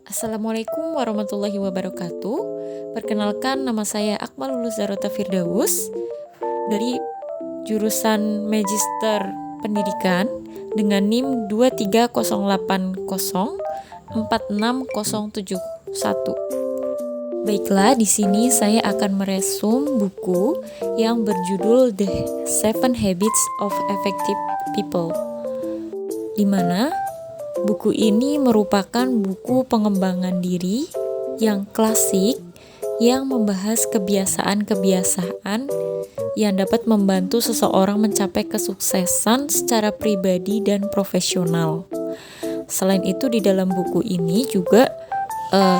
Assalamualaikum warahmatullahi wabarakatuh. Perkenalkan, nama saya Akmalul Zarota Firdaus dari jurusan Magister Pendidikan dengan NIM 23080467071. Baiklah, di sini saya akan meresum buku yang berjudul The 7 Habits of Effective People, di mana buku ini merupakan buku pengembangan diri yang klasik yang membahas kebiasaan-kebiasaan yang dapat membantu seseorang mencapai kesuksesan secara pribadi dan profesional. Selain itu, di dalam buku ini juga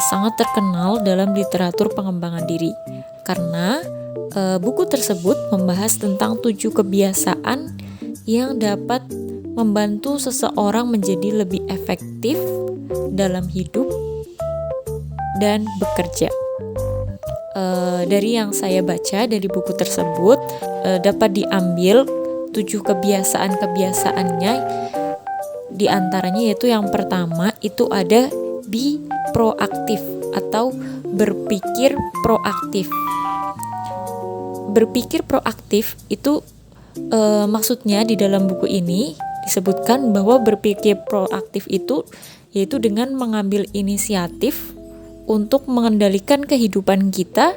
sangat terkenal dalam literatur pengembangan diri karena buku tersebut membahas tentang 7 kebiasaan yang dapat membantu seseorang menjadi lebih efektif dalam hidup dan bekerja. Dari yang saya baca dari buku tersebut, dapat diambil 7 kebiasaan-kebiasaannya. Di antaranya yaitu yang pertama itu ada be proaktif atau berpikir proaktif. Berpikir proaktif itu maksudnya di dalam buku ini disebutkan bahwa berpikir proaktif itu yaitu dengan mengambil inisiatif untuk mengendalikan kehidupan kita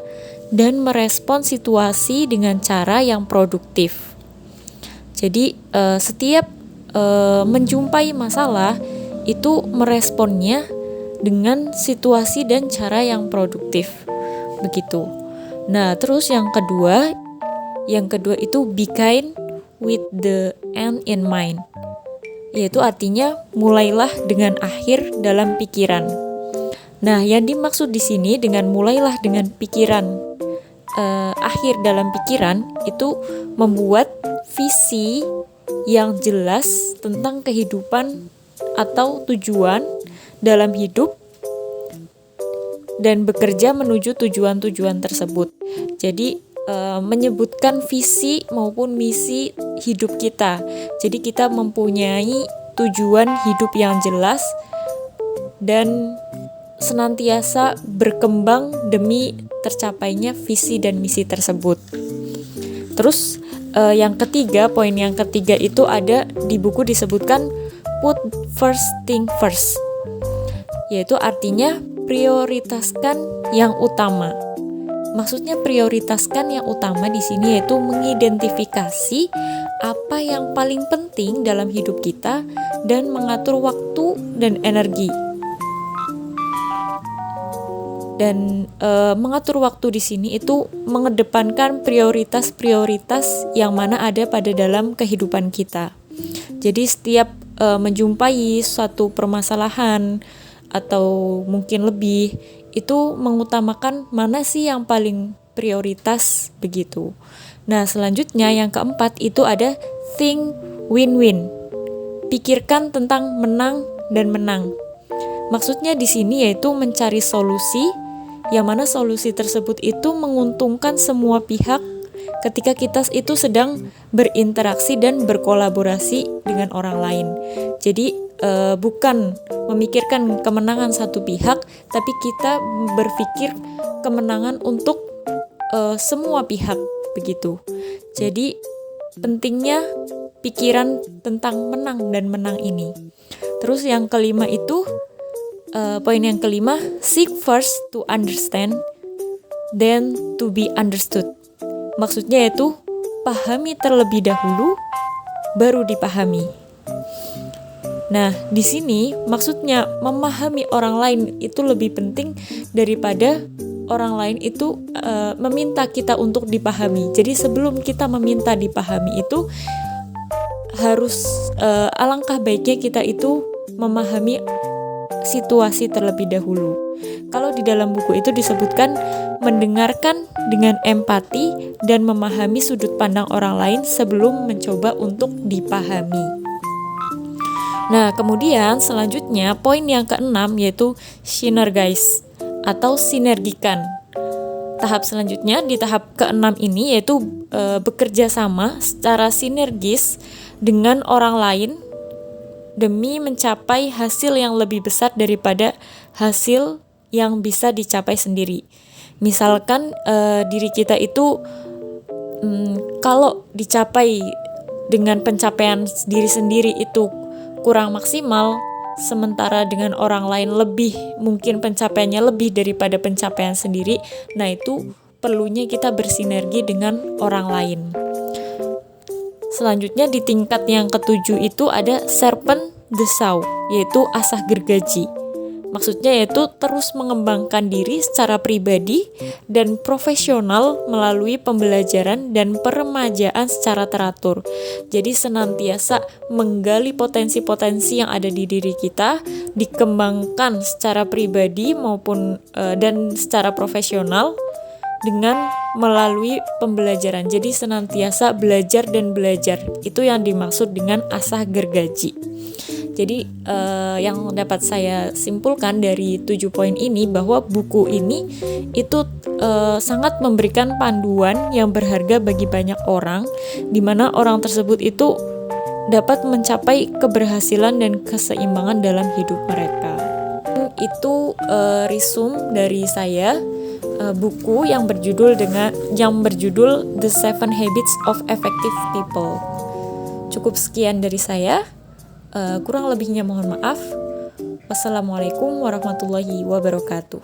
dan merespon situasi dengan cara yang produktif. Jadi setiap menjumpai masalah itu meresponnya dengan situasi dan cara yang produktif. Begitu. Nah, terus yang kedua itu be kind with the end in mind, yaitu artinya mulailah dengan akhir dalam pikiran. Nah, yang dimaksud di sini dengan mulailah dengan pikiran akhir dalam pikiran itu membuat visi yang jelas tentang kehidupan atau tujuan dalam hidup dan bekerja menuju tujuan-tujuan tersebut. Jadi menyebutkan visi maupun misi hidup kita. Jadi kita mempunyai tujuan hidup yang jelas dan senantiasa berkembang demi tercapainya visi dan misi tersebut. Terus poin yang ketiga itu ada di buku disebutkan put first thing first, yaitu artinya prioritaskan yang utama. Maksudnya prioritaskan yang utama di sini yaitu mengidentifikasi apa yang paling penting dalam hidup kita dan mengatur waktu dan energi. Dan mengatur waktu di sini itu mengedepankan prioritas-prioritas yang mana ada pada dalam kehidupan kita. Jadi setiap menjumpai suatu permasalahan atau mungkin lebih, itu mengutamakan mana sih yang paling prioritas begitu. Nah, selanjutnya yang keempat itu ada think win-win. Pikirkan tentang menang dan menang. Maksudnya di sini yaitu mencari solusi yang mana solusi tersebut itu menguntungkan semua pihak ketika kita itu sedang berinteraksi dan berkolaborasi dengan orang lain. Jadi bukan memikirkan kemenangan satu pihak, tapi kita berpikir kemenangan untuk semua pihak begitu. Jadi pentingnya pikiran tentang menang dan menang ini. Terus yang kelima itu poin yang kelima, seek first to understand, then to be understood. Maksudnya yaitu pahami terlebih dahulu, baru dipahami. Nah, di sini maksudnya memahami orang lain itu lebih penting daripada orang lain itu meminta kita untuk dipahami. Jadi sebelum kita meminta dipahami itu harus alangkah baiknya kita itu memahami situasi terlebih dahulu. Kalau di dalam buku itu disebutkan mendengarkan dengan empati dan memahami sudut pandang orang lain sebelum mencoba untuk dipahami. Nah, kemudian selanjutnya poin yang keenam yaitu synergize atau sinergikan. Tahap selanjutnya di tahap keenam ini yaitu bekerja sama secara sinergis dengan orang lain demi mencapai hasil yang lebih besar daripada hasil yang bisa dicapai sendiri. Misalkan diri kita itu kalau dicapai dengan pencapaian diri sendiri itu kurang maksimal, sementara dengan orang lain lebih, mungkin pencapaiannya lebih daripada pencapaian sendiri, nah itu perlunya kita bersinergi dengan orang lain. Selanjutnya di tingkat yang ketujuh itu ada serpent the sow, yaitu asah gergaji. Maksudnya yaitu terus mengembangkan diri secara pribadi dan profesional melalui pembelajaran dan peremajaan secara teratur. Jadi senantiasa menggali potensi-potensi yang ada di diri kita, dikembangkan secara pribadi maupun dan secara profesional dengan melalui pembelajaran. Jadi senantiasa belajar dan belajar. Itu yang dimaksud dengan asah gergaji. Jadi yang dapat saya simpulkan dari 7 poin ini bahwa buku ini itu sangat memberikan panduan yang berharga bagi banyak orang, di mana orang tersebut itu dapat mencapai keberhasilan dan keseimbangan dalam hidup mereka. Itu resume dari saya, buku yang berjudul The 7 Habits of Effective People. Cukup sekian dari saya. Kurang lebihnya mohon maaf. Wassalamualaikum warahmatullahi wabarakatuh.